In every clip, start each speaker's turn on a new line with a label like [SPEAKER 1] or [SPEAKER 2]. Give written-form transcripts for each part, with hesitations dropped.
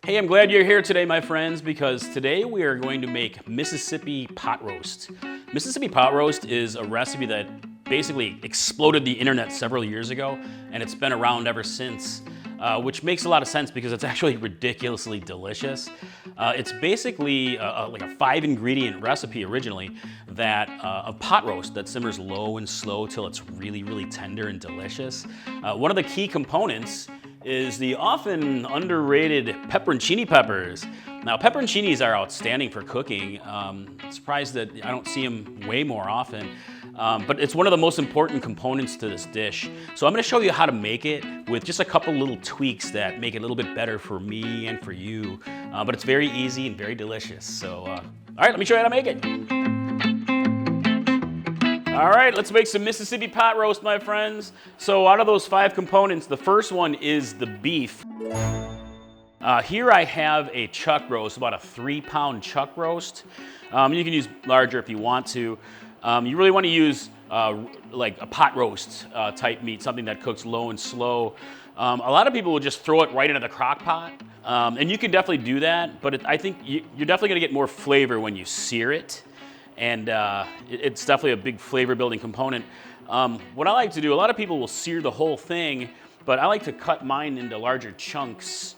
[SPEAKER 1] Hey, I'm glad you're here today, my friends, because today we are going to make Mississippi pot roast. Mississippi pot roast is a recipe that basically exploded the internet several years ago, and it's been around ever since, which makes a lot of sense because it's actually ridiculously delicious. It's basically like a 5-ingredient recipe originally of pot roast that simmers low and slow till it's really, really tender and delicious. One of the key components is the often underrated pepperoncini peppers. Now, pepperoncinis are outstanding for cooking. I'm surprised that I don't see them way more often, but it's one of the most important components to this dish. So I'm gonna show you how to make it with just a couple little tweaks that make it a little bit better for me and for you, but it's very easy and very delicious. So, all right, let me show you how to make it. All right, let's make some Mississippi pot roast, my friends. So out of those 5 components, the first one is the beef. Here I have a chuck roast, about a 3-pound chuck roast. You can use larger if you want to. You really want to use like a pot roast type meat, something that cooks low and slow. A lot of people will just throw it right into the crock pot, and you can definitely do that, but I think you're definitely gonna get more flavor when you sear it. And it's definitely a big flavor building component. What I like to do, a lot of people will sear the whole thing, but I like to cut mine into larger chunks,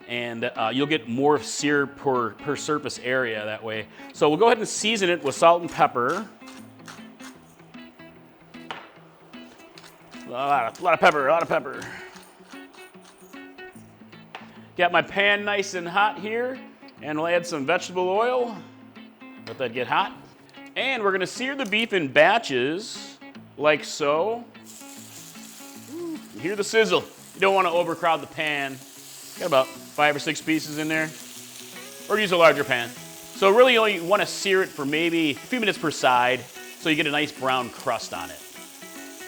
[SPEAKER 1] and you'll get more sear per surface area that way. So we'll go ahead and season it with salt and pepper. A lot of pepper. Got my pan nice and hot here, and we'll add some vegetable oil. Let that get hot. And we're gonna sear the beef in batches, like so. You hear the sizzle. You don't wanna overcrowd the pan. Got about 5 or 6 pieces in there. Or use a larger pan. So really you only wanna sear it for maybe a few minutes per side so you get a nice brown crust on it.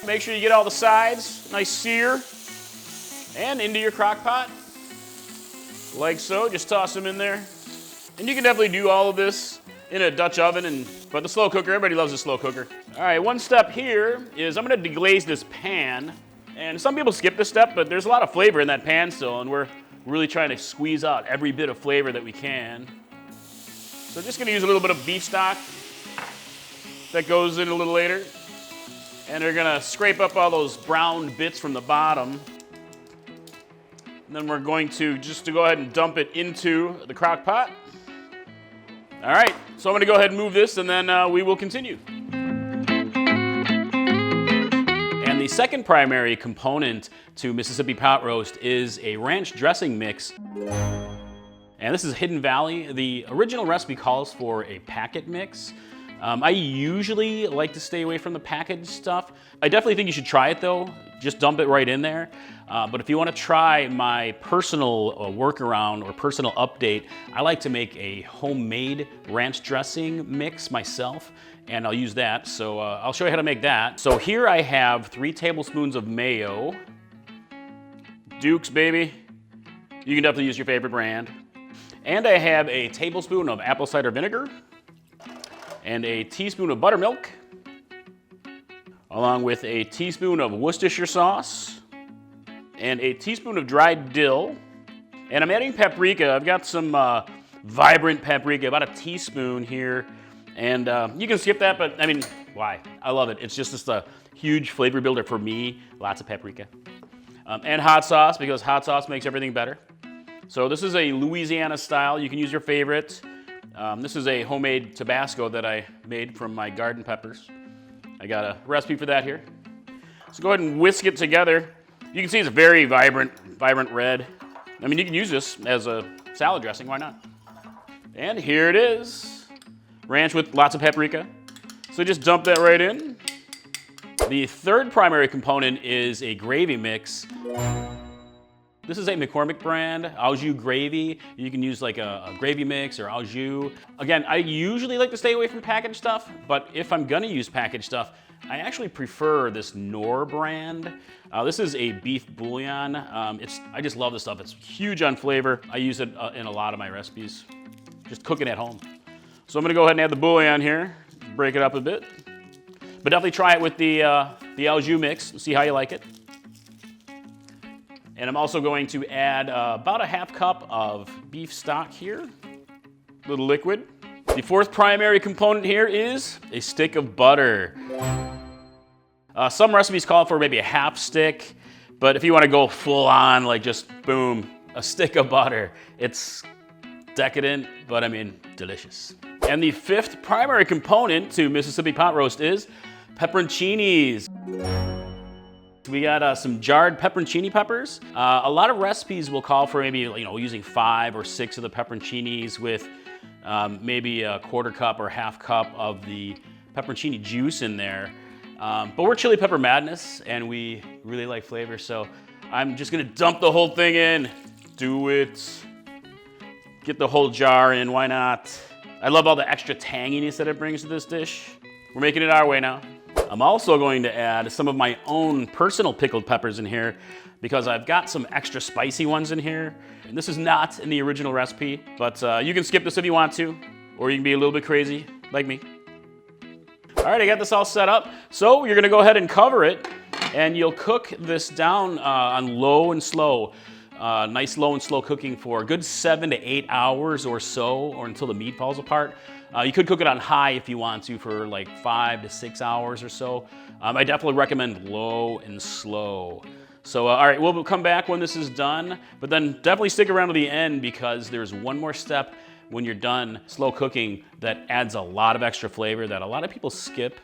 [SPEAKER 1] Make sure you get all the sides, nice sear. And into your crock pot, like so, just toss them in there. And you can definitely do all of this in a Dutch oven, but the slow cooker, everybody loves a slow cooker. All right, one step here is I'm gonna deglaze this pan. And some people skip this step, but there's a lot of flavor in that pan still, and we're really trying to squeeze out every bit of flavor that we can. So just gonna use a little bit of beef stock that goes in a little later. And they're gonna scrape up all those brown bits from the bottom. And then we're going to go ahead and dump it into the crock pot. All right, so I'm gonna go ahead and move this, and then we will continue. And the second primary component to Mississippi pot roast is a ranch dressing mix. And this is Hidden Valley. The original recipe calls for a packet mix. I usually like to stay away from the packaged stuff. I definitely think you should try it though. Just dump it right in there. But if you want to try my personal workaround or personal update, I like to make a homemade ranch dressing mix myself, and I'll use that. So I'll show you how to make that. So here I have 3 tablespoons of mayo. Duke's, baby. You can definitely use your favorite brand. And I have a tablespoon of apple cider vinegar and a teaspoon of buttermilk, along with a teaspoon of Worcestershire sauce and a teaspoon of dried dill. And I'm adding paprika. I've got some vibrant paprika, about a teaspoon here. And you can skip that, but I mean, why? I love it. It's just a huge flavor builder for me. Lots of paprika. And hot sauce, because hot sauce makes everything better. So this is a Louisiana style. You can use your favorite. This is a homemade Tabasco that I made from my garden peppers. I got a recipe for that here. So go ahead and whisk it together. You can see it's very vibrant red. I mean, you can use this as a salad dressing, why not? And here it is. Ranch with lots of paprika. So just dump that right in. The third primary component is a gravy mix. This is a McCormick brand, au jus gravy. You can use like a gravy mix or au jus. Again, I usually like to stay away from packaged stuff, but if I'm gonna use packaged stuff, I actually prefer this Knorr brand. This is a beef bouillon. I just love this stuff. It's huge on flavor. I use it in a lot of my recipes, just cooking at home. So I'm gonna go ahead and add the bouillon here, break it up a bit. But definitely try it with the au jus mix and see how you like it. And I'm also going to add about a half cup of beef stock here, a little liquid. The fourth primary component here is a stick of butter. Some recipes call for maybe a half stick, but if you want to go full on, like just boom, a stick of butter, it's decadent, but I mean, delicious. And the fifth primary component to Mississippi pot roast is pepperoncinis. We got some jarred pepperoncini peppers. A lot of recipes will call for maybe using 5 or 6 of the pepperoncinis with maybe a quarter cup or half cup of the pepperoncini juice in there. But we're chili pepper madness, and we really like flavor, so I'm just gonna dump the whole thing in. Do it. Get the whole jar in, why not? I love all the extra tanginess that it brings to this dish. We're making it our way now. I'm also going to add some of my own personal pickled peppers in here because I've got some extra spicy ones in here. And this is not in the original recipe, but you can skip this if you want to, or you can be a little bit crazy like me. All right, I got this all set up. So you're gonna go ahead and cover it, and you'll cook this down on low and slow. Nice low and slow cooking for a good 7 to 8 hours or so, or until the meat falls apart. You could cook it on high if you want to for like 5 to 6 hours or so. I definitely recommend low and slow. So all right, we'll come back when this is done, but then definitely stick around to the end because there's one more step when you're done slow cooking that adds a lot of extra flavor that a lot of people skip,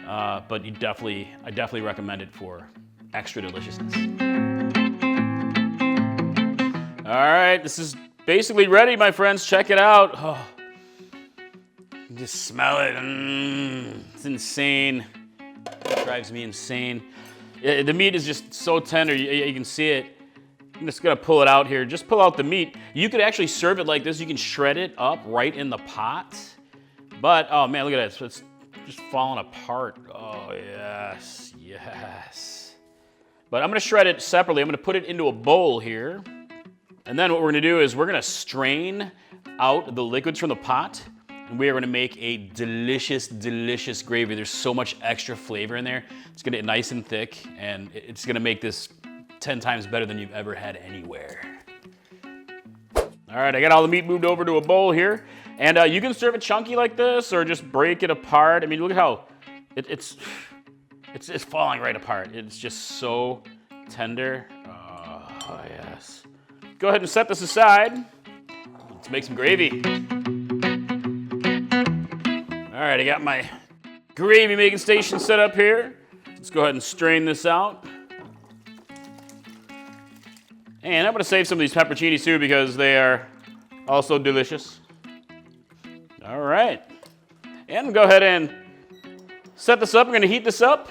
[SPEAKER 1] but I definitely recommend it for extra deliciousness. All right, this is basically ready, my friends. Check it out. Oh, you just smell it. It's insane. It drives me insane. The meat is just so tender. You can see it. I'm just gonna pull it out here. Just pull out the meat. You could actually serve it like this. You can shred it up right in the pot. But, oh man, look at that. So it's just falling apart. Oh, yes, yes. But I'm gonna shred it separately. I'm gonna put it into a bowl here. And then what we're gonna do is we're gonna strain out the liquids from the pot, and we are gonna make a delicious, delicious gravy. There's so much extra flavor in there. It's gonna get nice and thick, and it's gonna make this 10 times better than you've ever had anywhere. All right, I got all the meat moved over to a bowl here, and you can serve it chunky like this, or just break it apart. I mean, look at how it's falling right apart. It's just so tender. Oh yes. Go ahead and set this aside. Let's make some gravy. All right, I got my gravy making station set up here. Let's go ahead and strain this out. And I'm gonna save some of these pepperoncinis too because they are also delicious. All right, and go ahead and set this up. We're gonna heat this up,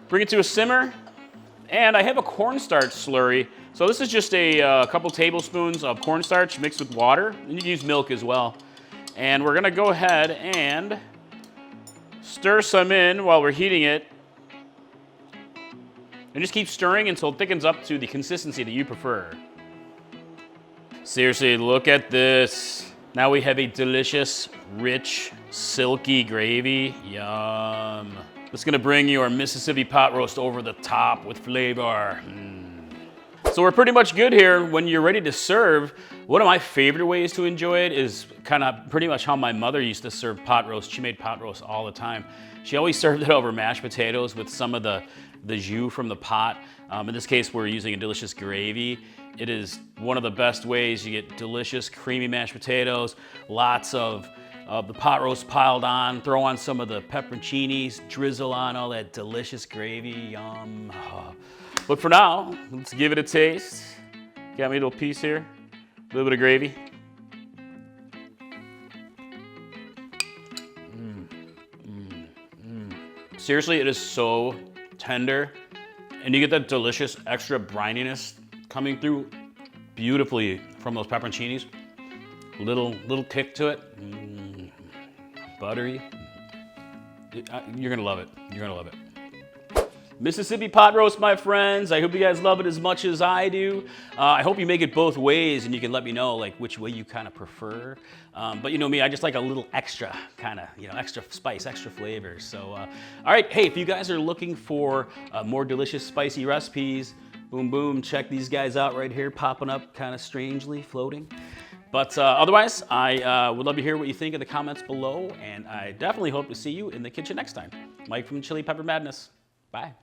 [SPEAKER 1] bring it to a simmer, and I have a cornstarch slurry. So this is just a couple tablespoons of cornstarch mixed with water. And you can use milk as well. And we're gonna go ahead and stir some in while we're heating it. And just keep stirring until it thickens up to the consistency that you prefer. Seriously, look at this. Now we have a delicious, rich, silky gravy. Yum. It's gonna bring your Mississippi pot roast over the top with flavor. So we're pretty much good here. When you're ready to serve, one of my favorite ways to enjoy it is kind of pretty much how my mother used to serve pot roast. She made pot roast all the time. She always served it over mashed potatoes with some of the jus from the pot. In this case, we're using a delicious gravy. It is one of the best ways. You get delicious, creamy mashed potatoes, lots of the pot roast piled on, throw on some of the pepperoncinis, drizzle on all that delicious gravy, yum. Oh. But for now, let's give it a taste. Got me a little piece here, a little bit of gravy. Seriously, it is so tender, and you get that delicious extra brininess coming through beautifully from those pepperoncinis. Little kick to it, buttery. You're gonna love it. You're gonna love it. Mississippi pot roast, my friends. I hope you guys love it as much as I do. I hope you make it both ways, and you can let me know like which way you kind of prefer. But you know me, I just like a little extra kind of, extra spice, extra flavor. So, all right, hey, if you guys are looking for more delicious, spicy recipes, Boom, boom. Check these guys out right here, popping up kind of strangely, floating. But otherwise, I would love to hear what you think in the comments below, and I definitely hope to see you in the kitchen next time. Mike from Chili Pepper Madness. Bye.